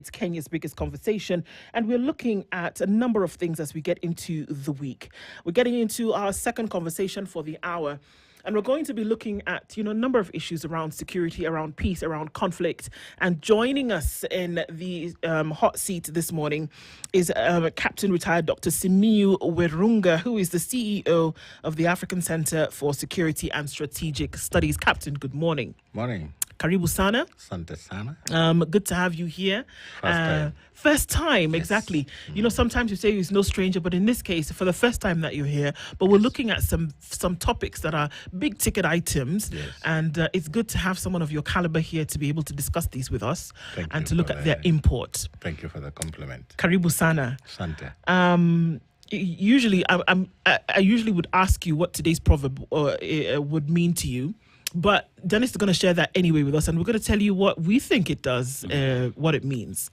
It's Kenya's biggest conversation, and we're looking at a number of things as we get into the week. We're getting into our second conversation for the hour, and we're going to be looking at, a number of issues around security, around peace, around conflict. And joining us in the hot seat this morning is Captain Retired Dr. Simiyu Werunga, who is the CEO of the African Center for Security and Strategic Studies. Captain, good morning. Morning. Karibu sana. Sante sana. Good to have you here. First time. First time, Yes. Exactly. Sometimes you say he's no stranger, but in this case, for the first time that you're here, but we're looking at some topics that are big ticket items. Yes. And it's good to have someone of your caliber here to be able to discuss these with us Thank and you to look for at their the- import. Thank you for the compliment. Karibu sana. Sante. Usually, I usually would ask you what today's proverb would mean to you, but Dennis is going to share that anyway with us, and we're going to tell you what we think it does, what it means.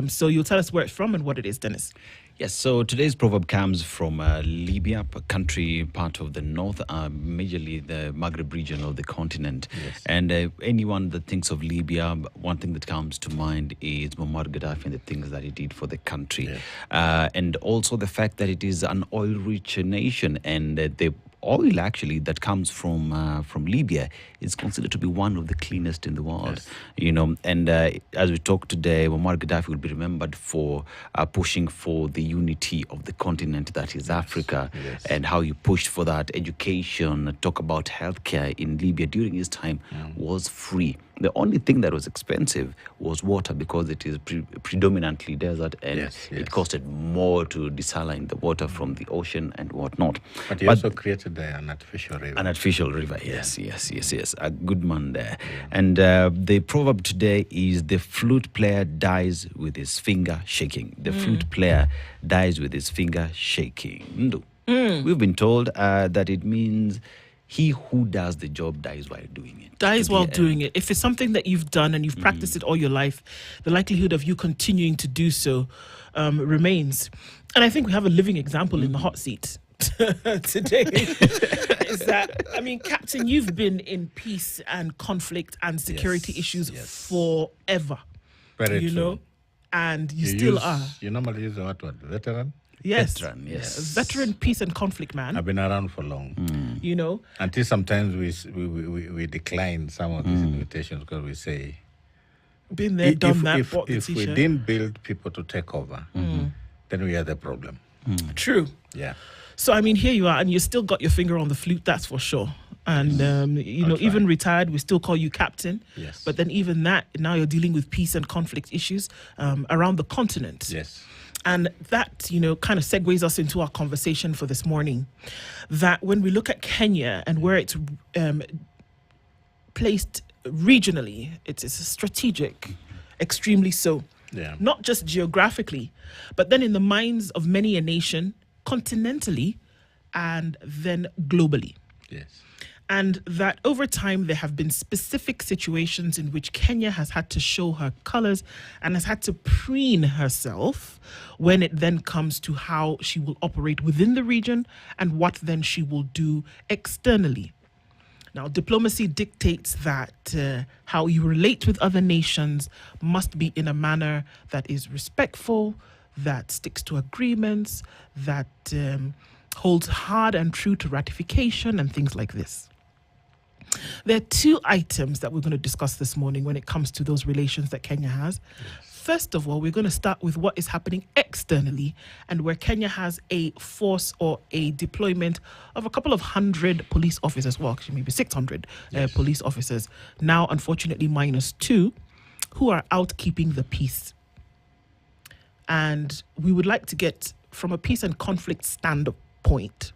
So you'll tell us where it's from and what it is, Dennis. Yes, so today's proverb comes from Libya, a country part of the north, majorly the Maghreb region of the continent. Yes. And anyone that thinks of Libya, one thing that comes to mind is Muammar Gaddafi and the things that he did for the country. Yes. And also the fact that it is an oil-rich nation, and the oil actually that comes from Libya is considered to be one of the cleanest in the world. Yes. And as we talk today, Muammar Gaddafi will be remembered for pushing for the unity of the continent that is Africa. Yes. And how he pushed for that. Education, talk about healthcare in Libya during his time was free. The only thing that was expensive was water, because it is predominantly desert, and Yes. it costed more to desaline the water from the ocean and whatnot. But he also created an artificial river. An artificial river, yes. A good man there. And the proverb today is the flute player dies with his finger shaking. The flute player dies with his finger shaking. Ndu. We've been told that it means he who does the job dies while doing it. Dies To while the doing it. If it's something that you've done and you've practiced it all your life, the likelihood of you continuing to do so remains. And I think we have a living example in the hot seat today. Is that, Captain, you've been in peace and conflict and security Yes, issues yes. forever. Very you true. know, and you still are. You normally use the word veteran. Yes. Veteran, yes. Veteran peace and conflict man. I've been around for long. Until sometimes we decline some of these invitations because we say, been there, done that, if bought the we t-shirt. didn't build people to take over, then we are the problem. True. Yeah. So, here you are, and you still got your finger on the flute, that's for sure. And, I'll try. even retired, we still call you captain. Yes. But then even that, now you're dealing with peace and conflict issues around the continent. Yes. And that, kind of segues us into our conversation for this morning. That when we look at Kenya and where it's placed regionally, it's strategic, extremely so. Yeah. Not just geographically, but then in the minds of many a nation, continentally, and then globally. Yes. And that over time, there have been specific situations in which Kenya has had to show her colors and has had to preen herself when it then comes to how she will operate within the region and what then she will do externally. Now, diplomacy dictates that how you relate with other nations must be in a manner that is respectful, that sticks to agreements, that holds hard and true to ratification and things like this. There are two items that we're going to discuss this morning when it comes to those relations that Kenya has. First of all, we're going to start with what is happening externally and where Kenya has a force or a deployment of a couple of hundred police officers, well, actually maybe 600 police officers, now unfortunately -2, who are out keeping the peace. And we would like to get, from a peace and conflict standpoint,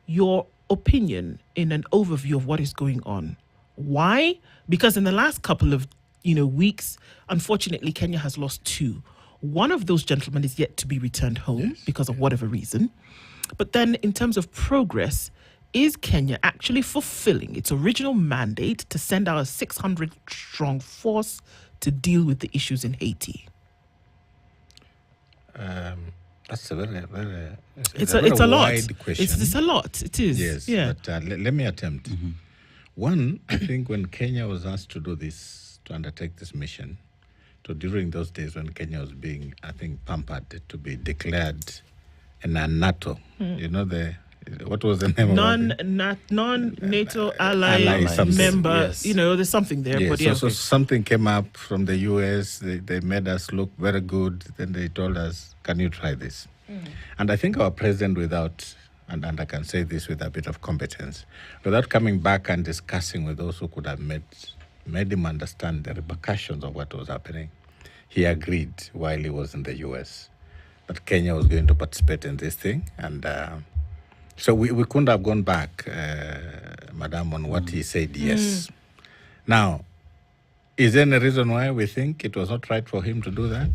your opinion in an overview of what is going on. Why? Because in the last couple of weeks, unfortunately, Kenya has lost 2. One of those gentlemen is yet to be returned home because of whatever reason. But then in terms of progress, is Kenya actually fulfilling its original mandate to send our 600-strong force to deal with the issues in Haiti? That's a very, very, It's very a lot. wide question. It's a lot. It is. Yes, Yeah. but let me attempt. One, I think when Kenya was asked to do this, to undertake this mission, to during those days when Kenya was being, I think, pampered to be declared a non-NATO. You know what was the name of it? Non-NATO Ally ally something. member. Yes. You know, there's something there. Yeah, But so something came up from the US. They made us look very good. Then they told us, can you try this? And I think our president, without, and I can say this with a bit of competence, without coming back and discussing with those who could have made him understand the repercussions of what was happening, he agreed while he was in the US that Kenya was going to participate in this thing. And so we couldn't have gone back, Madam, on what he said, yes. Now, is there any reason why we think it was not right for him to do that?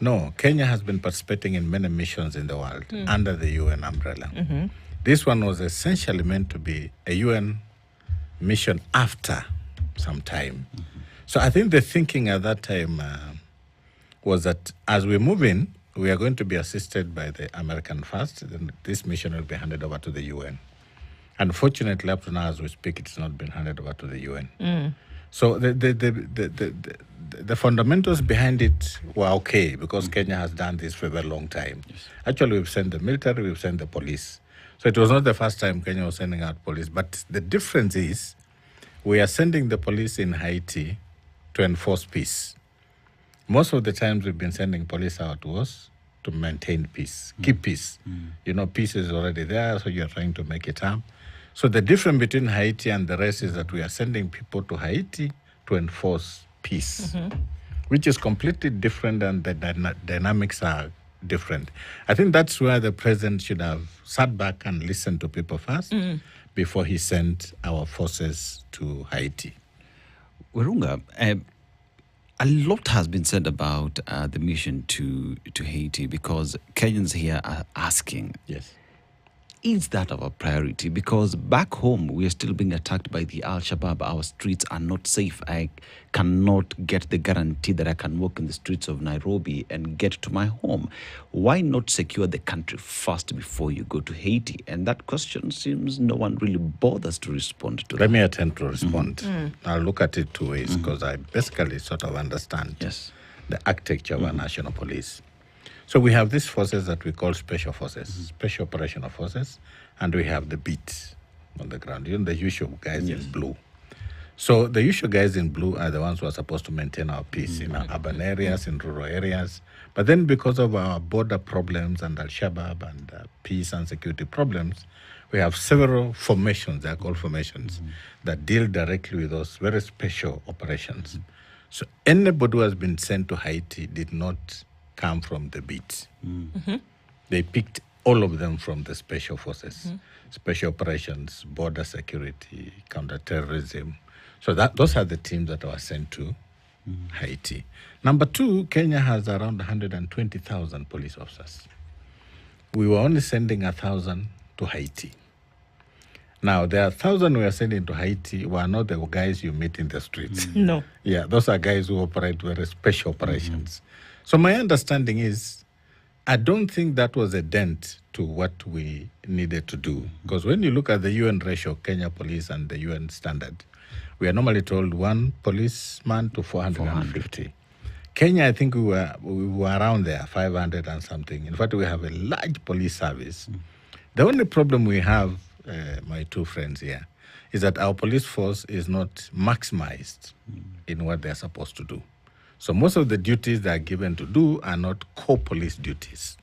No, Kenya has been participating in many missions in the world under the UN umbrella. This one was essentially meant to be a UN mission after some time. So I think the thinking at that time was that as we move in, we are going to be assisted by the American first, then this mission will be handed over to the UN. Unfortunately, up to now, as we speak, it's not been handed over to the UN. So the fundamentals behind it were okay because Kenya has done this for a very long time. Yes. Actually, we've sent the military, we've sent the police. So it was not the first time Kenya was sending out police. But the difference is we are sending the police in Haiti to enforce peace. Most of the times we've been sending police out was to maintain peace, keep peace. You know, peace is already there, so you're trying to make it up. So the difference between Haiti and the rest is that we are sending people to Haiti to enforce peace, which is completely different, and the dynamics are different. I think that's where the president should have sat back and listened to people first before he sent our forces to Haiti. Wirunga, a lot has been said about the mission to Haiti because Kenyans here are asking, Yes. is that our priority? Because back home, we are still being attacked by the Al-Shabaab. Our streets are not safe. I cannot get the guarantee that I can walk in the streets of Nairobi and get to my home. Why not secure the country first before you go to Haiti? And that question seems no one really bothers to respond to. Let me attempt to respond. I'll look at it two ways because I basically sort of understand the architecture of our national police. So we have these forces that we call special forces, special operational forces, and we have the beat on the ground, you know, the usual guys in blue. So the usual guys in blue are the ones who are supposed to maintain our peace in our urban areas, in rural areas. But then because of our border problems and Al-Shabaab and peace and security problems, we have several formations, they are called formations, that deal directly with those very special operations. So anybody who has been sent to Haiti did not come from the beat. They picked all of them from the special forces, special operations, border security, counterterrorism. So those are the teams that were sent to Haiti. Number two, Kenya has around 120,000 police officers. We were only sending 1,000 to Haiti. Now, the 1,000 we are sending to Haiti were not the guys you meet in the streets. No. Yeah, those are guys who operate very special operations. So my understanding is, I don't think that was a dent to what we needed to do. Because when you look at the UN ratio, Kenya police and the UN standard, we are normally told one policeman to 450. Kenya, I think we were around there, 500 and something. In fact, we have a large police service. The only problem we have, my two friends here, is that our police force is not maximized in what they're supposed to do. So most of the duties they are given to do are not core police duties.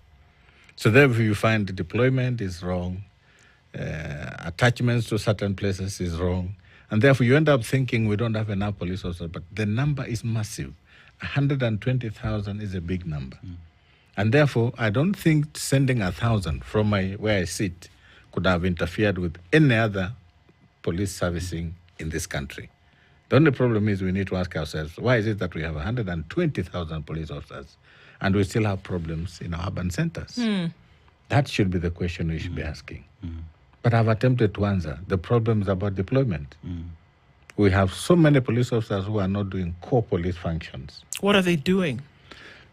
So therefore you find the deployment is wrong, attachments to certain places is wrong, and therefore you end up thinking we don't have enough police officers, but the number is massive. 120,000 is a big number. And therefore I don't think sending 1,000 from where I sit could have interfered with any other police servicing in this country. The only problem is we need to ask ourselves, why is it that we have 120,000 police officers and we still have problems in our urban centers? That should be the question we should be asking. But I've attempted to answer. The problem is about deployment. We have so many police officers who are not doing core police functions. What are they doing?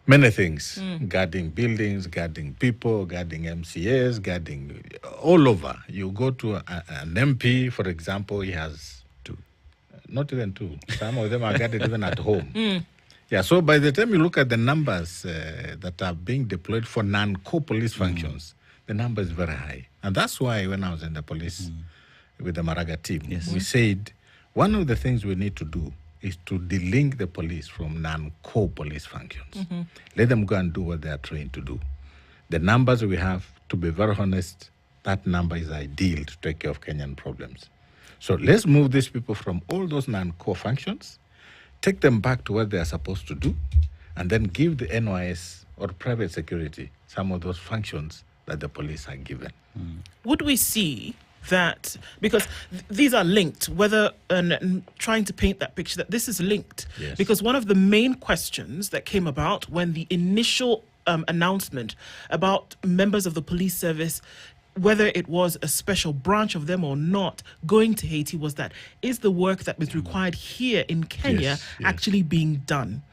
Many things. Guarding buildings, guarding people, guarding MCAs, guarding all over. You go to an MP, for example, he has not even two. Some of them are guarded even at home. Yeah, so by the time you look at the numbers that are being deployed for non-core police functions, the number is very high. And that's why when I was in the police with the Maraga team, we said one of the things we need to do is to delink the police from non-core police functions. Let them go and do what they are trained to do. The numbers we have, to be very honest, that number is ideal to take care of Kenyan problems. So let's move these people from all those non-core functions, take them back to what they are supposed to do, and then give the NYS or private security some of those functions that the police are given. Would we see that, because these are linked, whether, and trying to paint that picture, that this is linked? Yes. Because one of the main questions that came about when the initial announcement about members of the police service, whether it was a special branch of them or not, going to Haiti, was that, is the work that was required here in Kenya actually being done?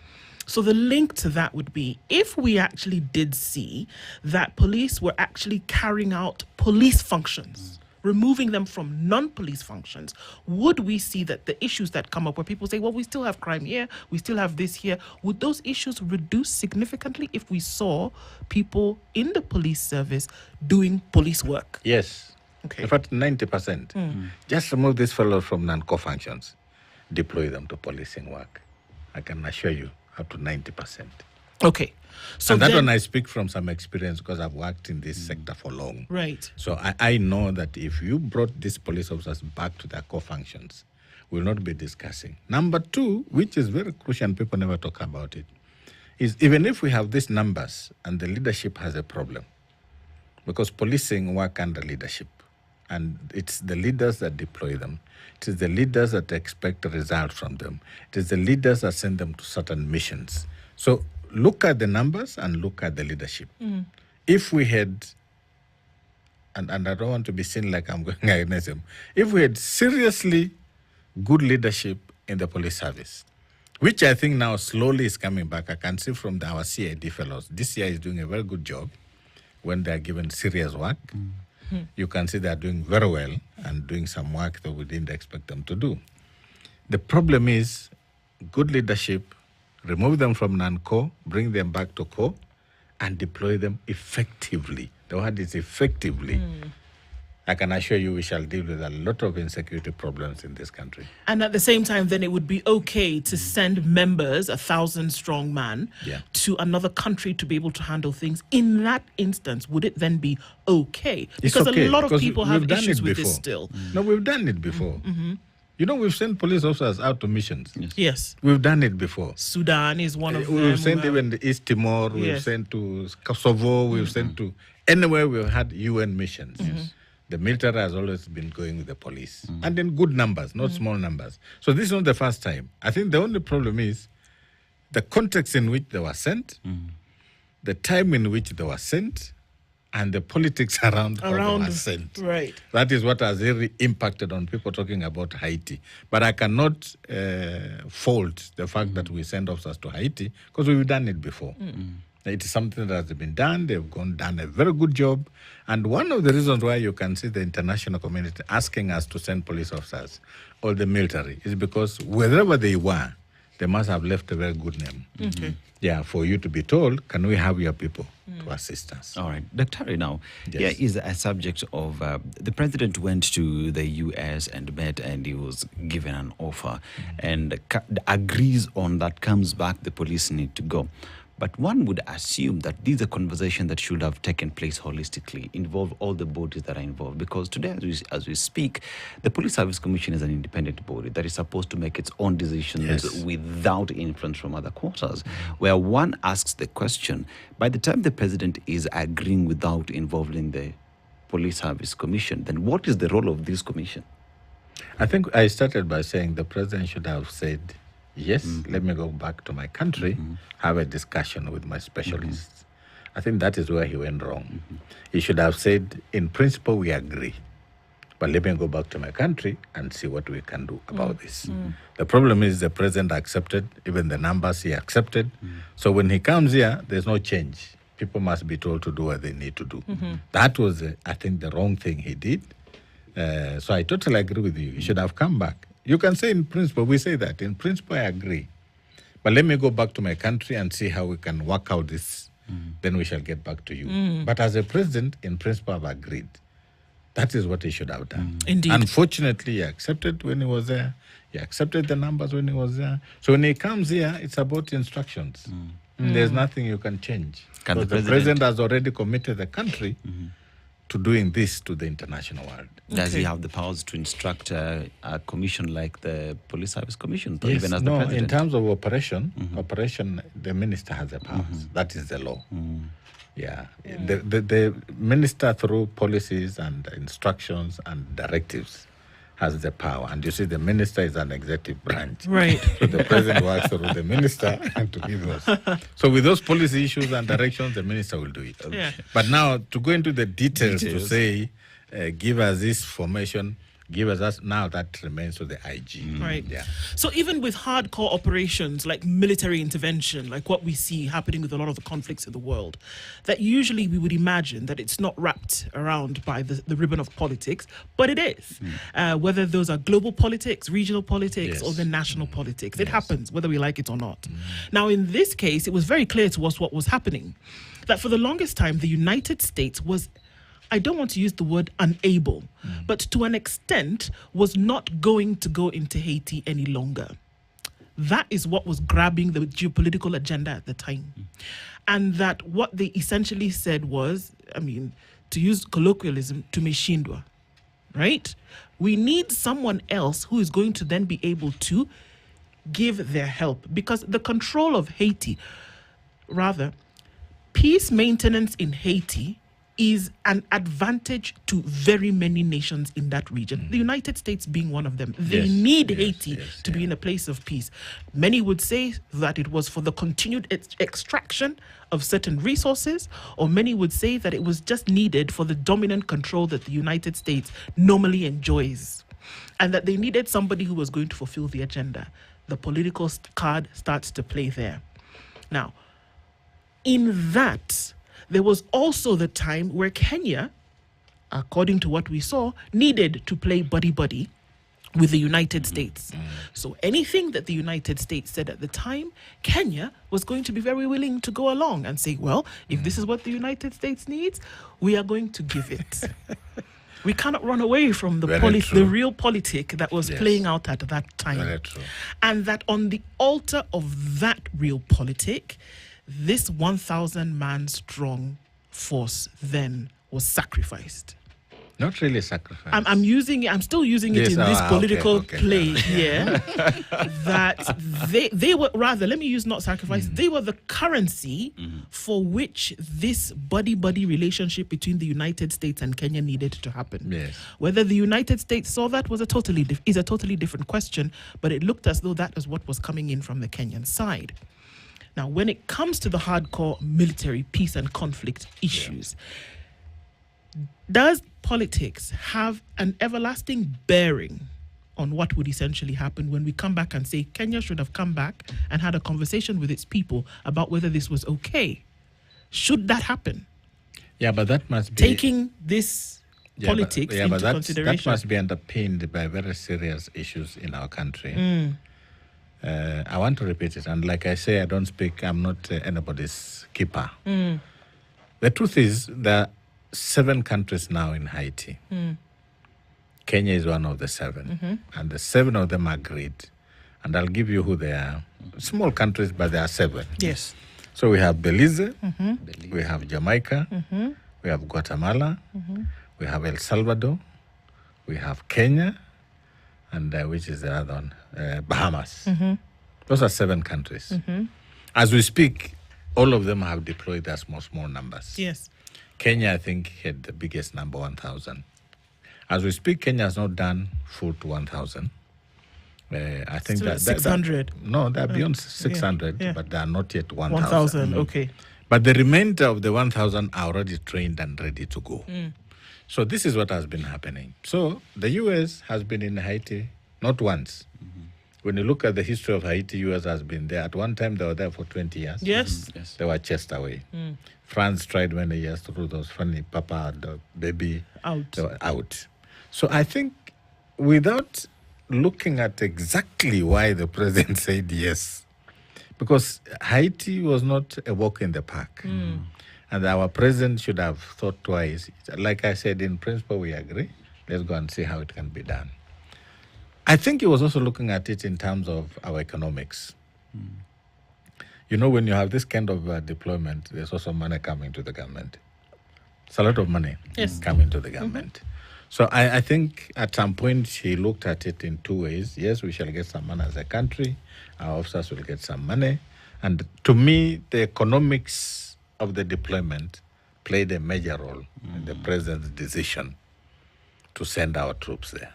So the link to that would be, if we actually did see that police were actually carrying out police functions, removing them from non-police functions, would we see that the issues that come up where people say, well, we still have crime here, we still have this here, would those issues reduce significantly if we saw people in the police service doing police work? Yes. Okay. In fact, 90%. Just remove these fellows from non-core functions, deploy them to policing work. I can assure you, up to 90%. Okay. So and that then, one I speak from some experience because I've worked in this sector for long. right. So I know that if you brought these police officers back to their core functions, we'll not be discussing. Number two, which is very crucial and people never talk about it, is even if we have these numbers and the leadership has a problem, because policing work under leadership, and it's the leaders that deploy them. It is the leaders that expect a result from them. It is the leaders that send them to certain missions. So look at the numbers and look at the leadership. If we had, and I don't want to be seen like I'm going against them, if we had seriously good leadership in the police service, which I think now slowly is coming back. I can see from our CID fellows, this year is doing a very good job when they are given serious work. You can see they are doing very well and doing some work that we didn't expect them to do. The problem is good leadership, remove them from non-core, bring them back to core, and deploy them effectively. The word is effectively. I can assure you we shall deal with a lot of insecurity problems in this country. And at the same time, then it would be okay to send members, 1,000-strong man, to another country to be able to handle things. In that instance, would it then be okay? Because okay, a lot of because people we've have done issues it with this before. still. No, we've done it before. You know, we've sent police officers out to missions. Yes. We've done it before. Sudan is one of them. We've sent even to East Timor, we've sent to Kosovo, we've sent to anywhere we've had UN missions. The military has always been going with the police. And in good numbers, not small numbers. So this is not the first time. I think the only problem is the context in which they were sent, the time in which they were sent, and the politics around how they were sent. Right. That is what has really impacted on people talking about Haiti. But I cannot fault the fact that we send officers to Haiti because we've done it before. It is something that has been done. They've done a very good job. And one of the reasons why you can see the international community asking us to send police officers or the military is because wherever they were, they must have left a very good name. Yeah, for you to be told, can we have your people to assist us? All right. Dr. Now, Yes. here is a subject of the president went to the US and met, and he was given an offer and agrees on that, comes back, the police need to go. But one would assume that this is a conversation that should have taken place holistically, involve all the bodies that are involved. Because today, as we speak, the Police Service Commission is an independent body that is supposed to make its own decisions without influence from other quarters. Where one asks the question, by the time the president is agreeing without involving the Police Service Commission, then what is the role of this commission? I think I started by saying the president should have said, yes, let me go back to my country, have a discussion with my specialists. I think that is where he went wrong. He should have said, in principle, we agree. But let me go back to my country and see what we can do about this. The problem is the president accepted, even the numbers he accepted. So when he comes here, there's no change. People must be told to do what they need to do. That was, I think, the wrong thing he did. So I totally agree with you. He should have come back. You can say in principle, we say that. In principle, I agree. But let me go back to my country and see how we can work out this. Then we shall get back to you. But as a president, in principle, I've agreed. That is what he should have done. Indeed. Unfortunately, he accepted when he was there. He accepted the numbers when he was there. So when he comes here, it's about instructions. There's nothing you can change. Can the Because the president has already committed the country to doing this to the international world. Does he Okay. have the powers to instruct a commission like the Police Service Commission, or Yes, even as no, the president? in terms of operation, the minister has the powers. That is the law. Yeah, the minister through policies and instructions and directives has the power, and you see the minister is an executive branch. Right. So the president works through the minister to give us. So with those policy issues and directions, the minister will do it. Yeah. But now to go into the details to say, give us this formation, give us that, now that remains to the IG. Right. Yeah. So even with hardcore operations like military intervention, like what we see happening with a lot of the conflicts in the world, that usually we would imagine that it's not wrapped around by the ribbon of politics, but it is. Whether those are global politics, regional politics, Yes. or the national politics. It happens, whether we like it or not. Now, in this case, it was very clear to us what was happening. That for the longest time, the United States was, I don't want to use the word unable, but to an extent was not going to go into Haiti any longer. That is what was grabbing the geopolitical agenda at the time. And that what they essentially said was, I mean, to use colloquialism, tumeshindwa, right? We need someone else who is going to then be able to give their help, because the control of Haiti, rather, peace maintenance in Haiti is an advantage to very many nations in that region, the United States being one of them. They Yes, need yes, Haiti yes, to be in a place of peace. Many would say that it was for the continued extraction of certain resources, or many would say that it was just needed for the dominant control that the United States normally enjoys, and that they needed somebody who was going to fulfill the agenda. The political card starts to play there. Now, in that, there was also the time where Kenya, according to what we saw, needed to play buddy-buddy with the United States. So anything that the United States said at the time, Kenya was going to be very willing to go along and say, well, if this is what the United States needs, we are going to give it. We cannot run away from the Very the true. real politic that was Yes. playing out at that time. Very true. And that on the altar of that real politic, this 1,000-man strong force then was sacrificed. Not really sacrifice. I'm still using it Yes, in this okay, political okay. play here. That they were, rather, let me use not sacrifice, they were the currency for which this buddy-buddy relationship between the United States and Kenya needed to happen. Yes. Whether the United States saw that was a totally different question, but it looked as though that is what was coming in from the Kenyan side. Now, when it comes to the hardcore military peace and conflict issues, does politics have an everlasting bearing on what would essentially happen when we come back and say Kenya should have come back and had a conversation with its people about whether this was okay? Should that happen? Yeah, but that must be Taking this politics into that consideration. must be underpinned by very serious issues in our country. I want to repeat it, and like I say, I'm not anybody's keeper. The truth is, there are 7 countries now in Haiti. Kenya is one of the 7, and the 7 of them agreed. And I'll give you who they are. Small countries, but there are 7. Yes. So we have Belize, we have Jamaica, we have Guatemala, we have El Salvador, we have Kenya, and which is the other one? Bahamas. Those are 7 countries. As we speak, all of them have deployed their small numbers. Yes. Kenya, I think, had the biggest number, 1,000. As we speak, Kenya has not done full to 1,000. I think Still that at 600. No, they're beyond 600, yeah. but they are not yet 1,000. 1,000, okay. But the remainder of the 1,000 are already trained and ready to go. So this is what has been happening. So the U.S. has been in Haiti not once. When you look at the history of Haiti, U.S. has been there. At one time, they were there for 20 years. Yes. Yes. They were chased away. France tried many years through those funny papa, the baby. Out. They were out. So I think without looking at exactly why the president said yes, Because Haiti was not a walk in the park. And our president should have thought twice. Like I said, in principle, we agree. Let's go and see how it can be done. I think he was also looking at it in terms of our economics. You know, when you have this kind of deployment, there's also money coming to the government. It's a lot of money coming to the government. So I think at some point he looked at it in two ways. Yes, we shall get some money as a country. Our officers will get some money. And to me, the economics of the deployment played a major role in the president's decision to send our troops there.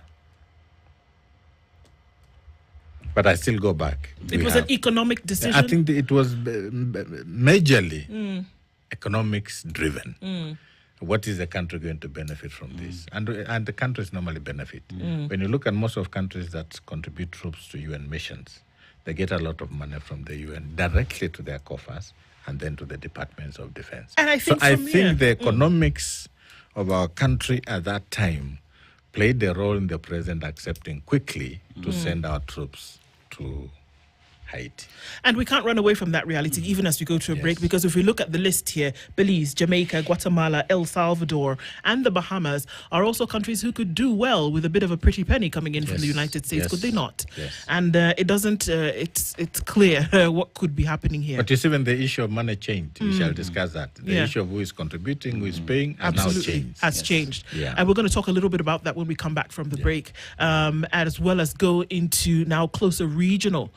But I still go back. It was an economic decision? I think it was majorly economics driven. What is the country going to benefit from this? And the countries normally benefit. When you look at most of countries that contribute troops to UN missions, they get a lot of money from the UN directly to their coffers and then to the departments of defense. And I think the economics of our country at that time played a role in the president accepting quickly to send our troops to Haiti. And we can't run away from that reality even as we go to a break, because if we look at the list here, Belize, Jamaica, Guatemala, El Salvador, and the Bahamas are also countries who could do well with a bit of a pretty penny coming in from the United States, could they not? And it doesn't, it's clear what could be happening here. But you see, when the issue of money changed, we shall discuss that. The issue of who is contributing, who is paying, has changed. And we're going to talk a little bit about that when we come back from the break, as well as go into now closer regional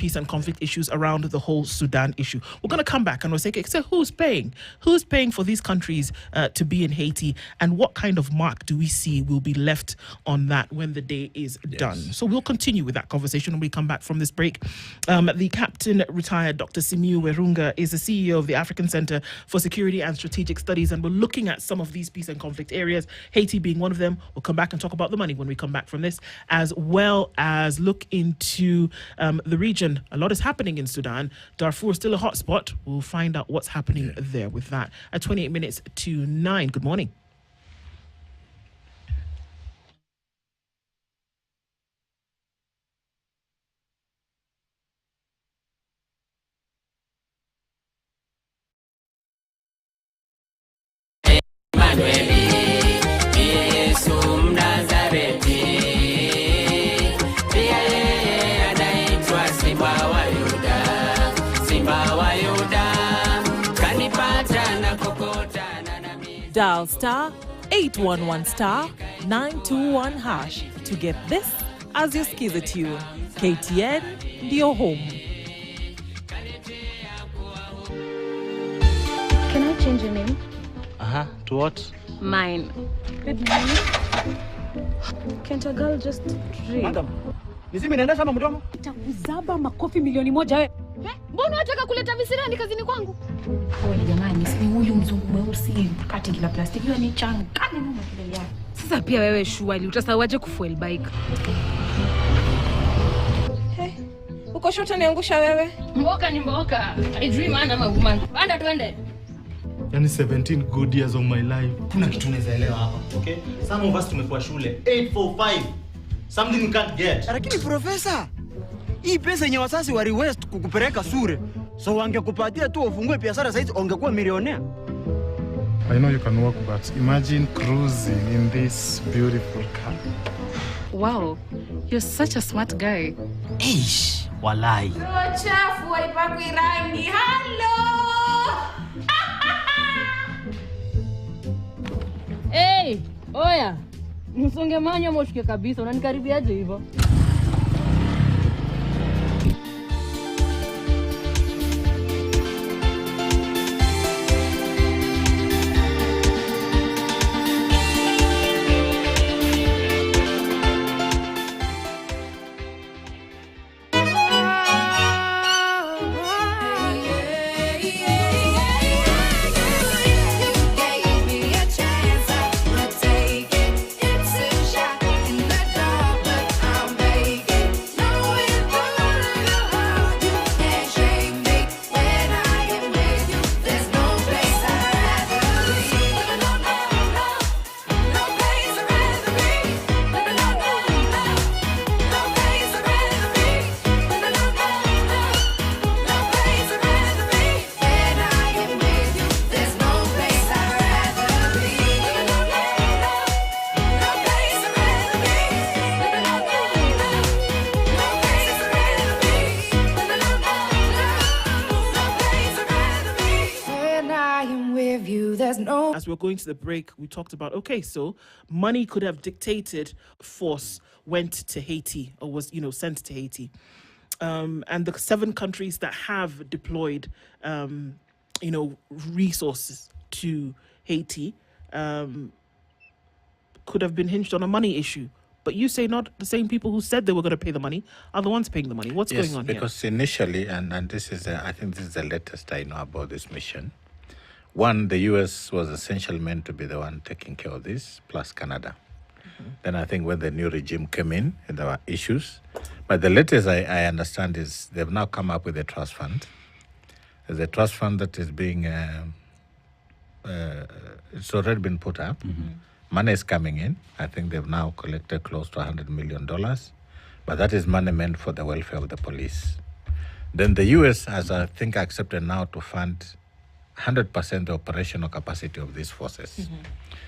peace and conflict issues around the whole Sudan issue. We're going to come back and we'll say, okay, so who's paying? Who's paying for these countries to be in Haiti, and what kind of mark do we see will be left on that when the day is done? So we'll continue with that conversation when we come back from this break. The captain retired Dr. Simiu Werunga is the CEO of the African Center for Security and Strategic Studies, and we're looking at some of these peace and conflict areas, Haiti being one of them. We'll come back and talk about the money when we come back from this, as well as look into the region. A lot is happening in Sudan. Darfur is still a hot spot. We'll find out what's happening there with that. At 28 minutes to 9. Good morning. Dial star 811 star 921 hash to get this as your skiza tune. KTN, your home. Can I change your name? To what? Mine. Baby, can't a girl just dream? Madam, nisimi naenda sama mdomo? Itakuzaba makofi milioni moja we. Mbona unataka kuleta visirani kazini kwangu? Wewe jamani, si huyu mzungu mweusi kati kila plastiki hiyo ni changani mama kelele yake. Sasa pia wewe shuali utasawaje kufuel bike? Uko shota niangusha wewe? Mboka ni mboka. I dream ana woman. Banda twende. Yani 17 good years of my life. Kuna kitu unaelewa hapa, okay? Some of us tumekuwa shule 845. Something you can't get. Lakini profesa, hii pesa yenye wasasi wa request kukupeleka sure. So wangekupatia tu ufungue biashara saizi ungekuwa milionea. I know you can walk, but imagine cruising in this beautiful car. Wow, you're such a smart guy. Eish, walai. Chafu waipakwi rangi. Hello. Hey, oya. Msonge manyo moshuke kabisa. Unanikaribiaje hivyo? As we're going to the break, we talked about, okay, so money could have dictated force went to Haiti or was, sent to Haiti. And the 7 countries that have deployed, resources to Haiti could have been hinged on a money issue. But you say not the same people who said they were going to pay the money are the ones paying the money. What's going on here? Because initially, and this is, I think this is the latest I know about this mission. One, the U.S. was essentially meant to be the one taking care of this, plus Canada. Then I think when the new regime came in, there were issues. But the latest I understand is they've now come up with a trust fund. There's a trust fund that is being, it's already been put up. Money is coming in. I think they've now collected close to $100 million. But that is money meant for the welfare of the police. Then the U.S. has, I think, accepted now to fund 100% the operational capacity of these forces.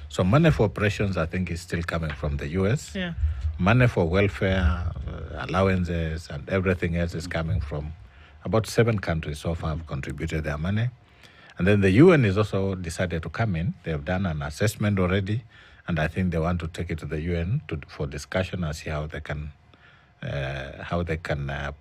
So money for operations, I think, is still coming from the U.S. Yeah. Money for welfare, allowances, and everything else is coming from about 7 countries so far have contributed their money. And then the UN is also decided to come in. They've done an assessment already, and I think they want to take it to the UN for discussion and see how they can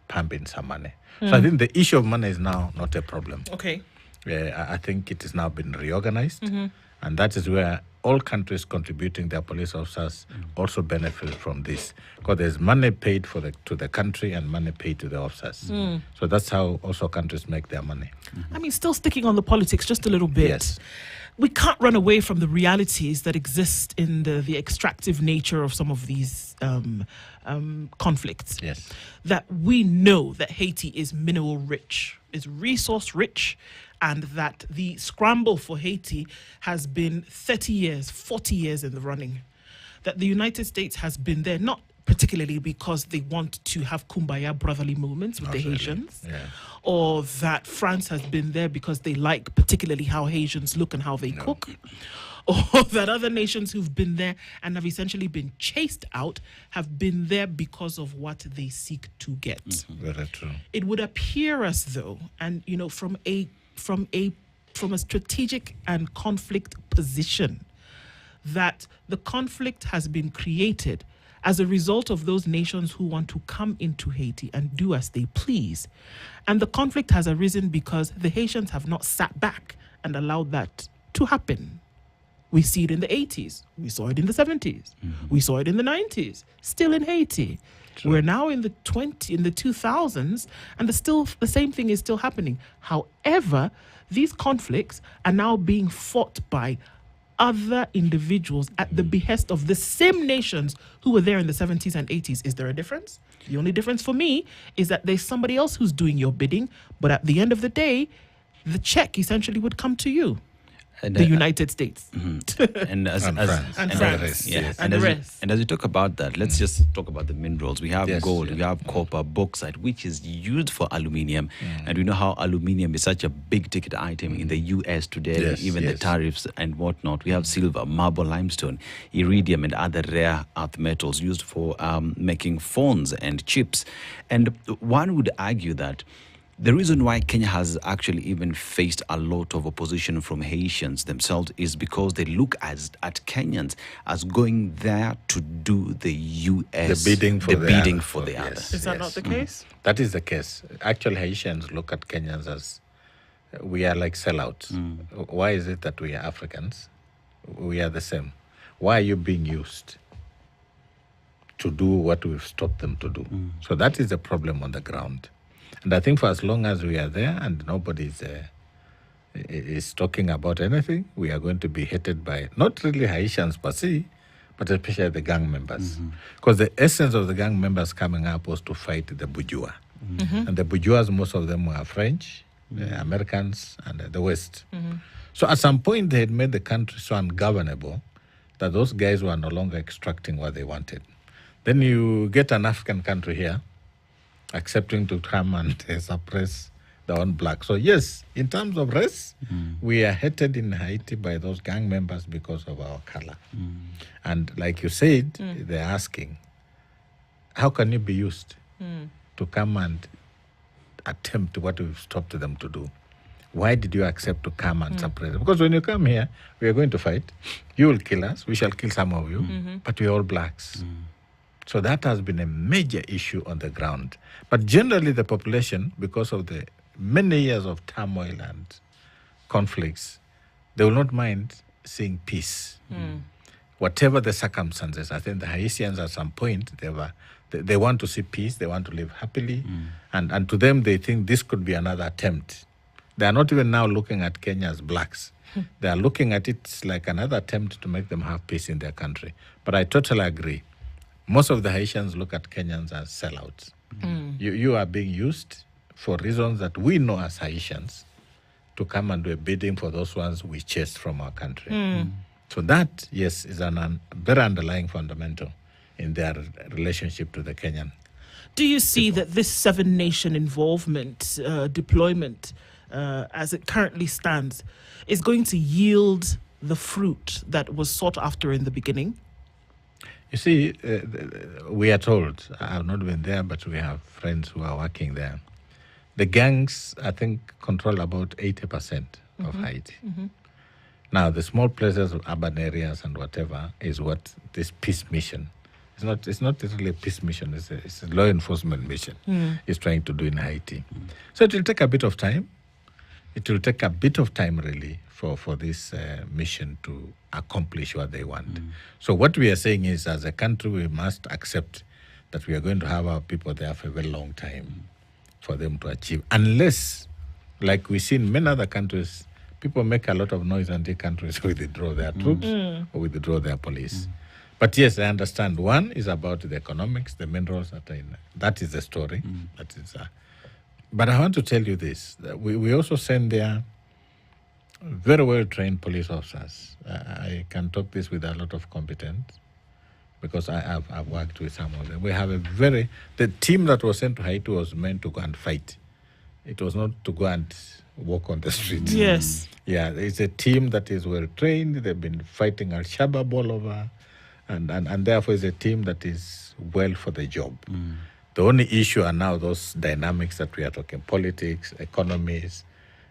pump in some money. So I think the issue of money is now not a problem. Okay. I think it has now been reorganized, and that is where all countries contributing their police officers also benefit from this, because there's money paid to the country and money paid to the officers. So that's how also countries make their money. I mean, still sticking on the politics just a little bit. Yes. We can't run away from the realities that exist in the extractive nature of some of these conflicts. Yes. That we know that Haiti is mineral rich, is resource rich, and that the scramble for Haiti has been 30 years, 40 years in the running. That the United States has been there, not particularly because they want to have kumbaya brotherly moments with the Haitians, or that France has been there because they like particularly how Haitians look and how they cook, or that other nations who've been there and have essentially been chased out have been there because of what they seek to get. Very true. It would appear as though, and from a strategic and conflict position, that the conflict has been created as a result of those nations who want to come into Haiti and do as they please. And the conflict has arisen because the Haitians have not sat back and allowed that to happen. We see it in the 80s. We saw it in the 70s. We saw it in the 90s. Still in Haiti. True. We're now in the 2000s, and the same thing is still happening. However, these conflicts are now being fought by other individuals at the behest of the same nations who were there in the 70s and 80s. Is there a difference? The only difference for me is that there's somebody else who's doing your bidding, but at the end of the day, the check essentially would come to you. And the United States. And France. Yes. And the rest. And as we talk about that, let's just talk about the minerals. We have gold, we have copper, bauxite, which is used for aluminium. And we know how aluminium is such a big ticket item in the US today, the tariffs and whatnot. We have silver, marble, limestone, iridium, and other rare earth metals used for making phones and chips. And one would argue that the reason why Kenya has actually even faced a lot of opposition from Haitians themselves is because they look at Kenyans as going there to do the U.S. The bidding for the other. Is that not the case? That is the case. Actually, Haitians look at Kenyans as we are like sellouts. Why is it that we are Africans? We are the same. Why are you being used to do what we've stopped them to do? So that is the problem on the ground. And I think for as long as we are there and nobody is talking about anything, we are going to be hated by not really Haitians per se, but especially the gang members. Because the essence of the gang members coming up was to fight the bourgeois. And the bourgeois, most of them were French, Americans, and the West. So at some point, they had made the country so ungovernable that those guys were no longer extracting what they wanted. Then you get an African country here, accepting to come and suppress their own black. So yes, in terms of race, we are hated in Haiti by those gang members because of our color. And like you said, they're asking, how can you be used to come and attempt what we've stopped them to do? Why did you accept to come and suppress it? Because when you come here, we are going to fight. You will kill us. We shall kill some of you. But we are all blacks. So that has been a major issue on the ground. But generally, the population, because of the many years of turmoil and conflicts, they will not mind seeing peace. Whatever the circumstances, I think the Haitians at some point, they want to see peace, they want to live happily. And to them, they think this could be another attempt. They are not even now looking at Kenya as blacks. They are looking at it like another attempt to make them have peace in their country. But I totally agree. Most of the Haitians look at Kenyans as sellouts. You are being used for reasons that we know as Haitians to come and do a bidding for those ones we chased from our country. So that, yes, is a very underlying fundamental in their relationship to the Kenyan. Do you see that this 7-nation involvement, deployment, as it currently stands, is going to yield the fruit that was sought after in the beginning? You see, we are told, I have not been there, but we have friends who are working there. The gangs, I think, control about 80% of Haiti. Now, the small places, urban areas and whatever, is what this peace mission, it's not really a peace mission, it's a law enforcement mission is trying to do in Haiti. So it will take a bit of time. It will take a bit of time, really, for this mission to accomplish what they want. So what we are saying is, as a country, we must accept that we are going to have our people there for a very long time for them to achieve. Unless, like we see in many other countries, people make a lot of noise and the countries withdraw their troops or withdraw their police. But yes, I understand. One is about the economics, the minerals that are in. That is the story. That is. But I want to tell you this: that we also send there very well trained police officers. I can talk this with a lot of competence because I've worked with some of them. We have the team that was sent to Haiti was meant to go and fight. It was not to go and walk on the street. Yes. Yeah, it's a team that is well trained. They've been fighting Al-Shabaab all over. And therefore it's a team that is well for the job. The only issue are now those dynamics that we are talking, politics, economies,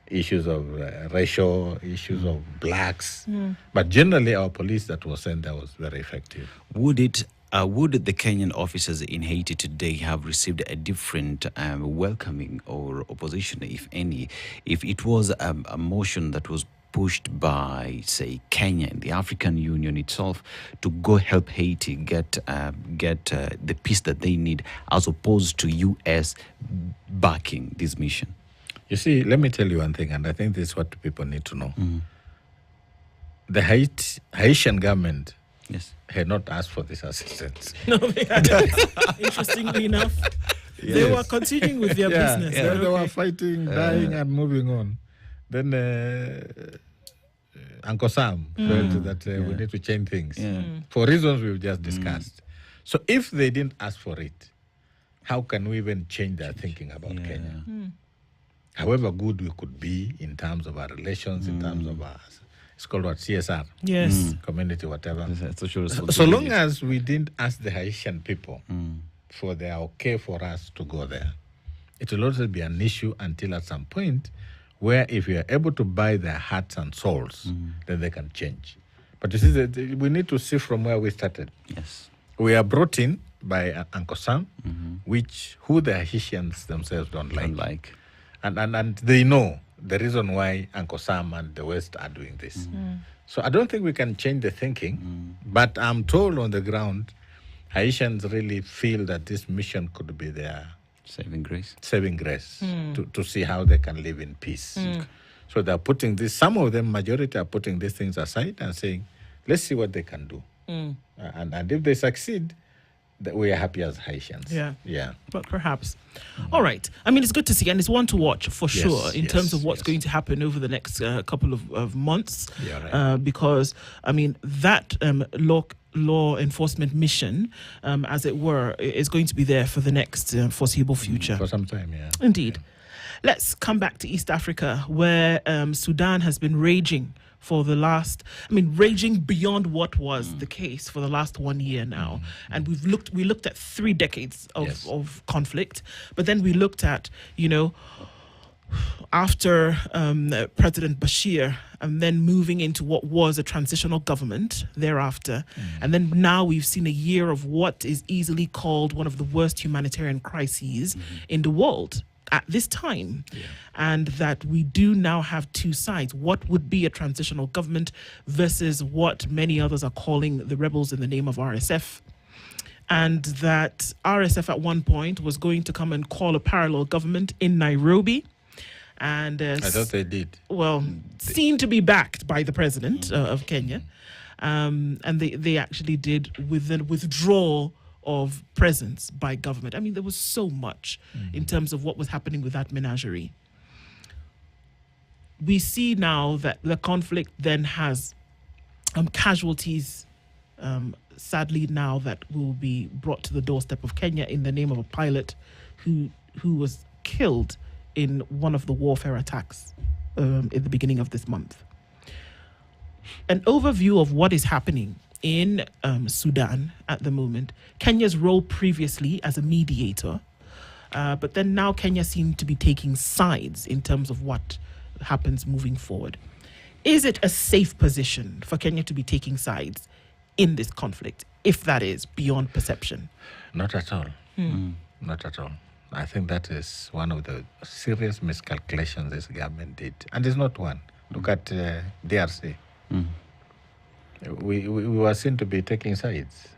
issues of racial, issues of blacks. But generally our police that was sent there was very effective. Would the Kenyan officers in Haiti today have received a different welcoming or opposition, if any, if it was a motion that was pushed by, say, Kenya and the African Union itself to go help Haiti get the peace that they need, as opposed to U.S. backing this mission? You see, let me tell you one thing, and I think this is what people need to know. The Haitian government had not asked for this assistance. No, they hadn't. Interestingly enough, they were continuing with their business. They were fighting, dying, and moving on. Then Uncle Sam felt that we need to change things for reasons we've just discussed. So if they didn't ask for it, how can we even change their thinking about Kenya? However good we could be in terms of our relations, in terms of our, it's called what, CSR? Yes. Community, whatever. So long as we didn't ask the Haitian people for their okay for us to go there, it will also be an issue until at some point where if we are able to buy their hearts and souls, then they can change. But you see, we need to see from where we started. Yes. We are brought in by Uncle Sam, who the Haitians themselves don't like. And they know the reason why Uncle Sam and the West are doing this. So I don't think we can change the thinking, but I'm told on the ground, Haitians really feel that this mission could be their saving grace to see how they can live in peace. So they're putting this, some of them, majority are putting these things aside and saying, let's see what they can do. And if they succeed, we are happy as Haitians. Yeah. But perhaps. All right. I mean, it's good to see, and it's one to watch for sure in terms of what's going to happen over the next couple of months. Because, I mean, that law enforcement mission, as it were, is going to be there for the next foreseeable future. For some time, Indeed. Let's come back to East Africa, where Sudan has been raging for the last, raging beyond what was the case for the last 1 year now. And we looked at 3 decades of conflict, but then we looked at, after President Bashir, and then moving into what was a transitional government thereafter. And then now we've seen a year of what is easily called one of the worst humanitarian crises in the world at this time. And that we do now have two sides. What would be a transitional government versus what many others are calling the rebels in the name of RSF. And that RSF at one point was going to come and call a parallel government in Nairobi. And I thought they did. Well, seen to be backed by the president of Kenya. And they actually did with the withdrawal of presence by government. I mean, there was so much in terms of what was happening with that menagerie. We see now that the conflict then has casualties, sadly now, that will be brought to the doorstep of Kenya in the name of a pilot who was killed in one of the warfare attacks in the beginning of this month. An overview of what is happening in Sudan at the moment. Kenya's role previously as a mediator, but then now Kenya seems to be taking sides in terms of what happens moving forward. Is it a safe position for Kenya to be taking sides in this conflict, if that is beyond perception? Not at all. Not at all. I think that is one of the serious miscalculations this government did. And it's not one. Look at DRC. We were seen to be taking sides.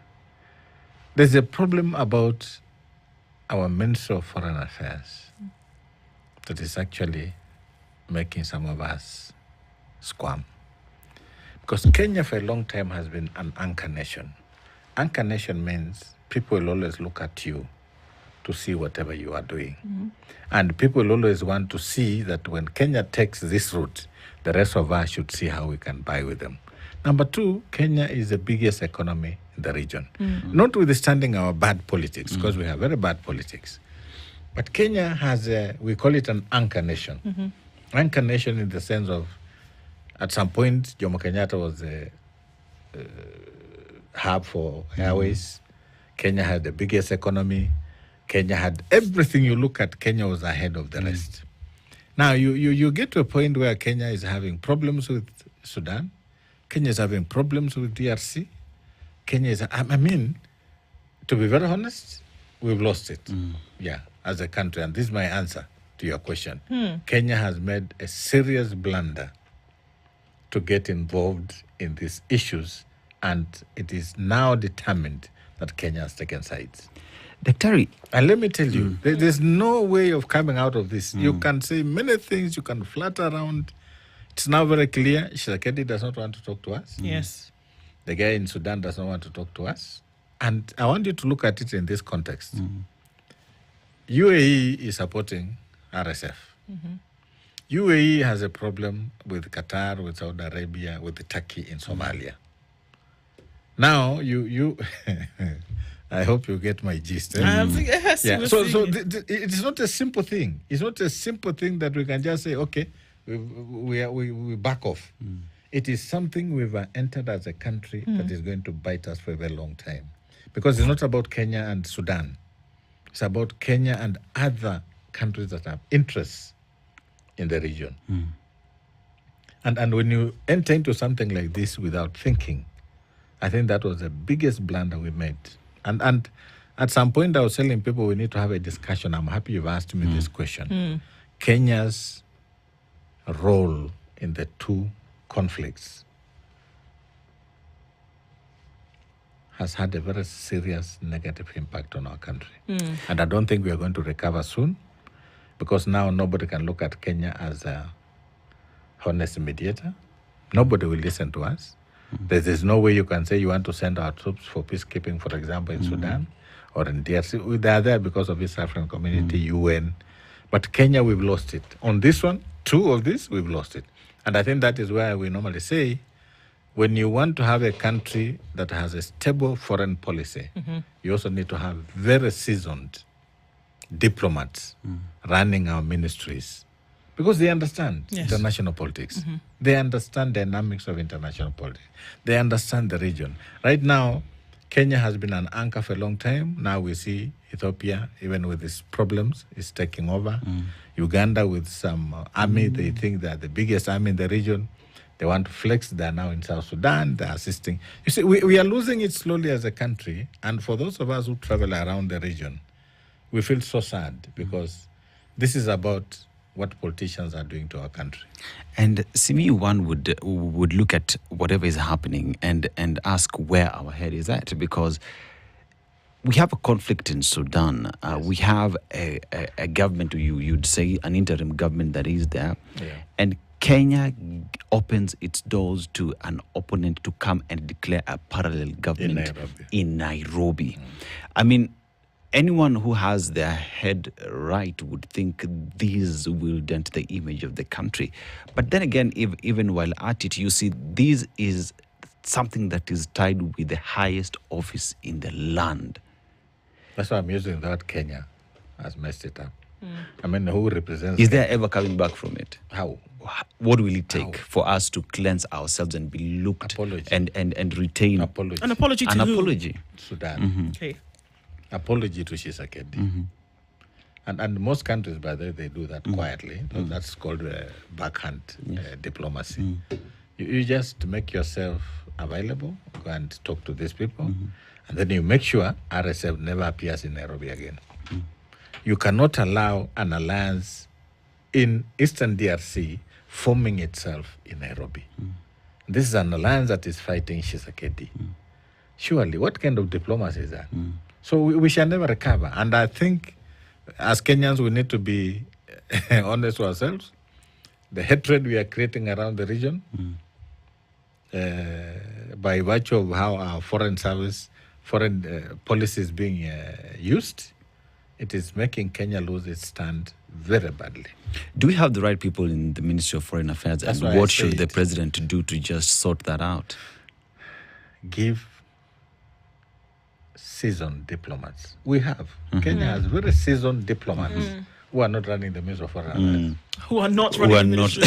There's a problem about our Ministry of Foreign Affairs that is actually making some of us squirm. Because Kenya for a long time has been an anchor nation. Anchor nation means people will always look at you to see whatever you are doing. And people always want to see that when Kenya takes this route, the rest of us should see how we can buy with them. Number two, Kenya is the biggest economy in the region. Notwithstanding our bad politics, because we have very bad politics. But Kenya has, we call it an anchor nation. Anchor nation in the sense of, at some point, Jomo Kenyatta was a hub for airways. Kenya had the biggest economy. Kenya had everything. You look at, Kenya was ahead of the rest. Now, you get to a point where Kenya is having problems with Sudan. Kenya is having problems with DRC. Kenya is, I mean, to be very honest, we've lost it. Yeah, as a country. And this is my answer to your question. Kenya has made a serious blunder to get involved in these issues. And it is now determined that Kenya has taken sides. Daktari, and let me tell you, there's no way of coming out of this. You can say many things, you can flutter around. It's now very clear. Tshisekedi does not want to talk to us. Yes. The guy in Sudan does not want to talk to us. And I want you to look at it in this context. UAE is supporting RSF. UAE has a problem with Qatar, with Saudi Arabia, with Turkey in Somalia. Now, you I hope you get my gist. Yes, yeah. So it's not a simple thing. It's not a simple thing that we can just say, okay, we back off. It is something we've entered as a country that is going to bite us for a very long time. Because it's not about Kenya and Sudan. It's about Kenya and other countries that have interests in the region. And when you enter into something like this without thinking, I think that was the biggest blunder we made. And at some point I was telling people we need to have a discussion. I'm happy you've asked me this question. Kenya's role in the two conflicts has had a very serious negative impact on our country. And I don't think we are going to recover soon, because now nobody can look at Kenya as a honest mediator. Nobody will listen to us. There's no way you can say you want to send our troops for peacekeeping, for example, in Sudan or in DRC. They are there because of East African Community, UN. But Kenya, we've lost it. On this one, two of this, we've lost it. And I think that is where we normally say, when you want to have a country that has a stable foreign policy, you also need to have very seasoned diplomats running our ministries, because they understand international politics. They understand the dynamics of international politics. They understand the region. Right now, Kenya has been an anchor for a long time. Now we see Ethiopia, even with its problems, is taking over. Uganda with some army, they think they're the biggest army in the region. They want to flex. They're now in South Sudan. They're assisting. You see, we are losing it slowly as a country. And for those of us who travel around the region, we feel so sad because this is about what politicians are doing to our country. And Simi, one would look at whatever is happening and ask where our head is at, because we have a conflict in Sudan. We have a government, you'd say an interim government that is there. Yeah. And Kenya opens its doors to an opponent to come and declare a parallel government in Nairobi. I mean, anyone who has their head right would think these will dent the image of the country. But then again, even while at it, you see, this is something that is tied with the highest office in the land. That's why I'm using that Kenya has messed it up. I mean, who represents... Is there ever coming back from it? How? What will it take for us to cleanse ourselves and be looked and retain apology? An apology to who? apology. Sudan. Okay. Apology to Tshisekedi. And most countries, by the way, they do that quietly. That's called backhand diplomacy. You just make yourself available, go and talk to these people, and then you make sure RSF never appears in Nairobi again. You cannot allow an alliance in Eastern DRC forming itself in Nairobi. This is an alliance that is fighting Tshisekedi. Surely, what kind of diplomacy is that? So we shall never recover. And I think as Kenyans, we need to be honest to ourselves. The hatred we are creating around the region, by virtue of how our foreign policy is being used, it is making Kenya lose its stand very badly. Do we have the right people in the Ministry of Foreign Affairs? That's and why what I should the said, president do to just sort that out? Give seasoned diplomats. We have. Kenya has very seasoned diplomats who are not running the Ministry of Foreign Affairs. Who are not running the Ministry.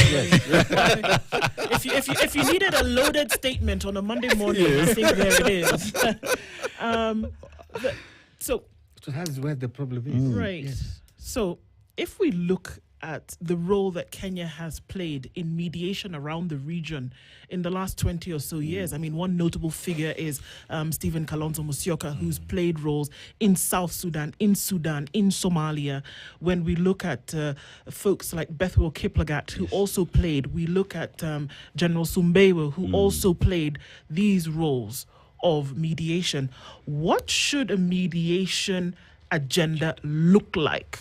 If you needed a loaded statement on a Monday morning, I think there it is. So that's where the problem is. Right. Yes. So if we look at the role that Kenya has played in mediation around the region in the last 20 or so years, I mean, one notable figure is Stephen Kalonzo Musyoka, who's played roles in South Sudan, in Somalia. When we look at folks like Bethuel Kiplagat, who also played, we look at General Sumbewe, who also played these roles of mediation. What should a mediation agenda look like,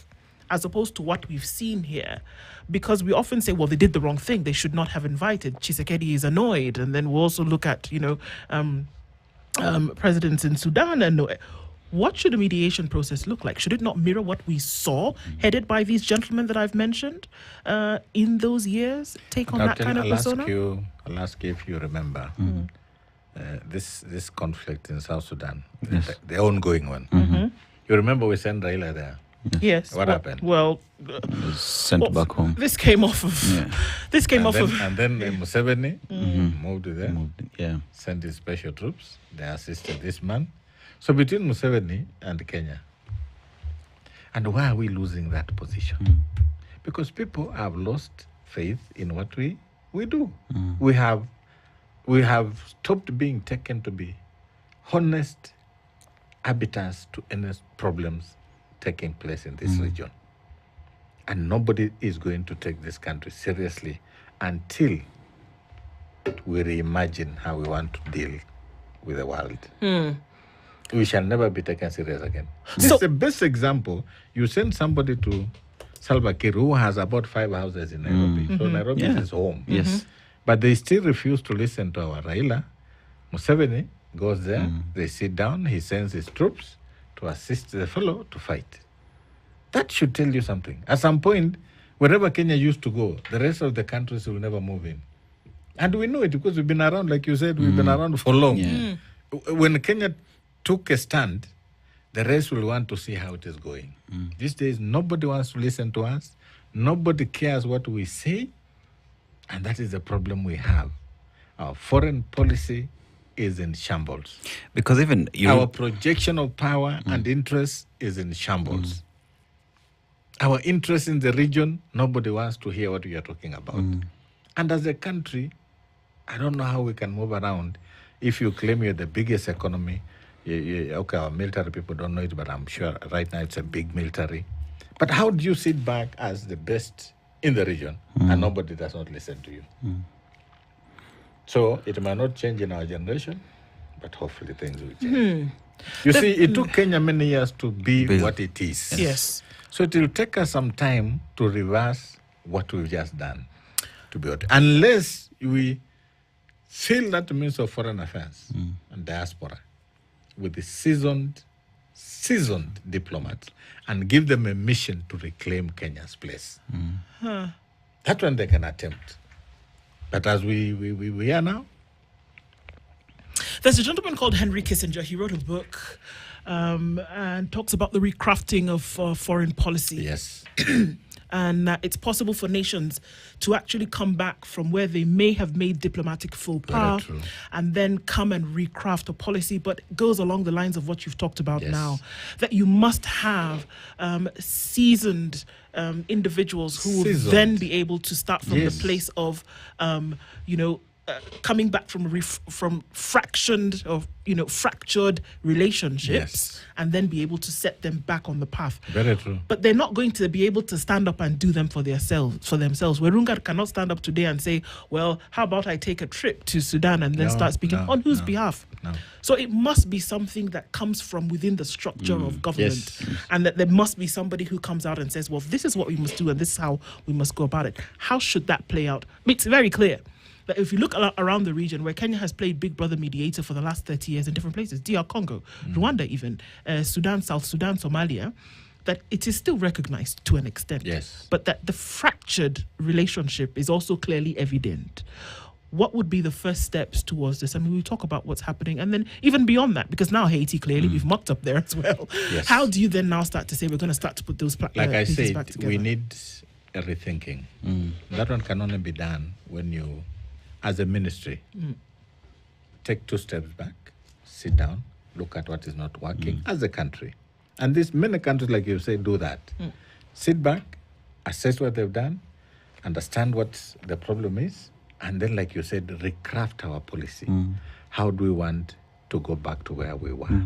as opposed to what we've seen here? Because we often say, well, they did the wrong thing. They should not have invited. Tshisekedi is annoyed. And then we'll also look at, presidents in Sudan. And what should a mediation process look like? Should it not mirror what we saw headed by these gentlemen that I've mentioned in those years? Take on that kind of persona? I'll ask you if you remember this conflict in South Sudan, the ongoing one. You remember we sent Raila there? Yes. What happened? Well, sent back home. This came off of. And then Museveni moved there. Sent his special troops. They assisted this man. So between Museveni and Kenya, and why are we losing that position? Because people have lost faith in what we do. We have stopped being taken to be honest arbiters to any problems taking place in this region. And nobody is going to take this country seriously until we reimagine how we want to deal with the world. We shall never be taken serious again. This is the best example. You send somebody to Salva Kiir, who has about 5 houses in Nairobi. So Nairobi is his home. Yes. But they still refuse to listen to our Raila. Museveni goes there, they sit down, he sends his troops to assist the fellow to fight. That should tell you something. At some point, wherever Kenya used to go, the rest of the countries will never move in. And we know it because we've been around, like you said, we've been around for long. When Kenya took a stand, the rest will want to see how it is going. These days, nobody wants to listen to us. Nobody cares what we say. And that is the problem we have. Our foreign policy is in shambles. Because even Our projection of power and interest is in shambles. Our interest in the region, nobody wants to hear what we are talking about. And as a country, I don't know how we can move around. If you claim you're the biggest economy, okay, our military people don't know it, but I'm sure right now it's a big military. But how do you sit back as the best in the region and nobody does not listen to you? So it might not change in our generation, but hopefully things will change. You see, it took Kenya many years to be what it is. Yes. So it will take us some time to reverse what we've just done. To be unless we fill that Minister of Foreign Affairs and Diaspora with the seasoned diplomats and give them a mission to reclaim Kenya's place. That one they can attempt. But as we are now. There's a gentleman called Henry Kissinger. He wrote a book and talks about the recrafting of foreign policy. Yes. And it's possible for nations to actually come back from where they may have made diplomatic faux pas and then come and recraft a policy, but it goes along the lines of what you've talked about now, that you must have seasoned individuals who will then be able to start from the place of, coming back from fractured relationships and then be able to set them back on the path. Very true. But they're not going to be able to stand up and do them for themselves. Werunga cannot stand up today and say, well, how about I take a trip to Sudan and then start speaking on whose behalf? No. So it must be something that comes from within the structure of government, and that there must be somebody who comes out and says, well, this is what we must do and this is how we must go about it. How should that play out? It's very clear. But if you look around the region where Kenya has played big brother mediator for the last 30 years in different places, DR Congo, Rwanda even, Sudan, South Sudan, Somalia, that it is still recognized to an extent. Yes. But that the fractured relationship is also clearly evident. What would be the first steps towards this? I mean, we talk about what's happening, and then even beyond that, because now Haiti, clearly, we've mucked up there as well. Yes. How do you then now start to say we're going to start to put those like I pieces said, back together? we need a rethinking. That one can only be done when you, as a ministry, take 2 steps back, sit down, look at what is not working as a country. And these many countries, like you say, do that. Sit back, assess what they've done, understand what the problem is, and then, like you said, recraft our policy. How do we want to go back to where we were?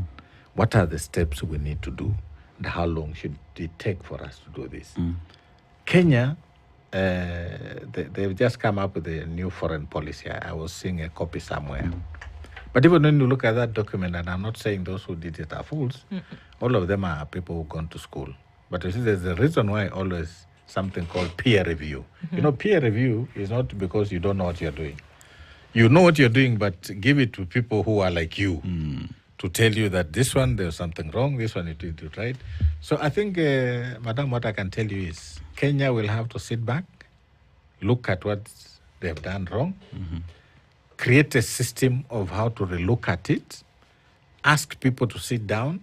What are the steps we need to do? And how long should it take for us to do this? Kenya, they've just come up with a new foreign policy. I was seeing a copy somewhere. But even when you look at that document, and I'm not saying those who did it are fools, all of them are people who've gone to school. But you see, there's a reason why always something called peer review. You know, peer review is not because you don't know what you're doing. You know what you're doing, but give it to people who are like you to tell you that this one, there's something wrong, this one, you did it right. So I think, Madam, what I can tell you is Kenya will have to sit back, look at what they've done wrong, create a system of how to relook at it, ask people to sit down,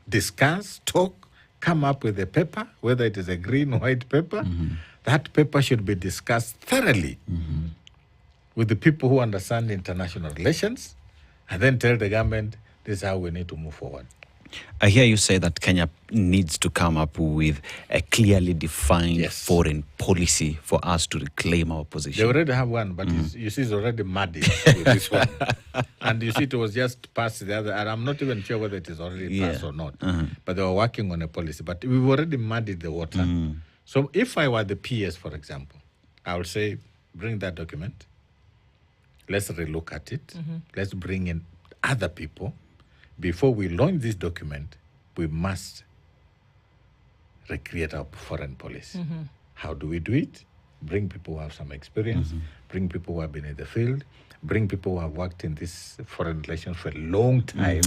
discuss, talk, come up with a paper, whether it is a green or white paper. That paper should be discussed thoroughly with the people who understand international relations, and then tell the government this is how we need to move forward. I hear you say that Kenya needs to come up with a clearly defined foreign policy for us to reclaim our position. They already have one, but you see, it's already muddy with this one. And you see, it was just passed the other, and I'm not even sure whether it is already passed or not. But they were working on a policy. But we've already muddied the water. So if I were the PS, for example, I would say, bring that document. Let's relook at it. Let's bring in other people. Before we launch this document, we must recreate our foreign policy. How do we do it? Bring people who have some experience, bring people who have been in the field, bring people who have worked in this foreign relations for a long time.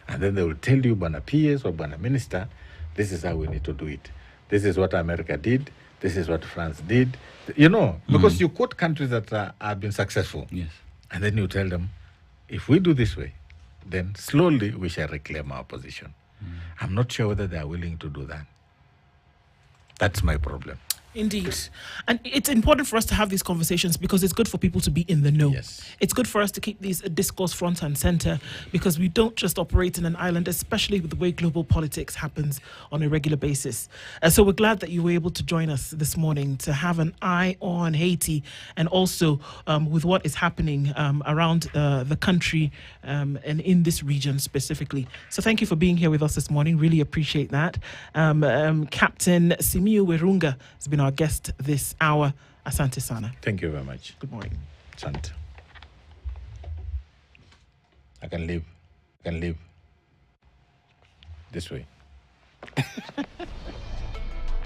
And then they will tell you, Bana PS or Bana Minister, this is how we need to do it. This is what America did. This is what France did. You know, because you quote countries that have been successful. And then you tell them, if we do this way, then slowly we shall reclaim our position. I'm not sure whether they are willing to do that. That's my problem. Indeed. And it's important for us to have these conversations because it's good for people to be in the know. Yes. It's good for us to keep these discourse front and center because we don't just operate in an island, especially with the way global politics happens on a regular basis. So we're glad that you were able to join us this morning to have an eye on Haiti and also with what is happening around the country and in this region specifically. So thank you for being here with us this morning. Really appreciate that. Captain Simiu Werunga has been our guest this hour. Asante sana. Thank you very much. Good morning. Asante. I can live this way.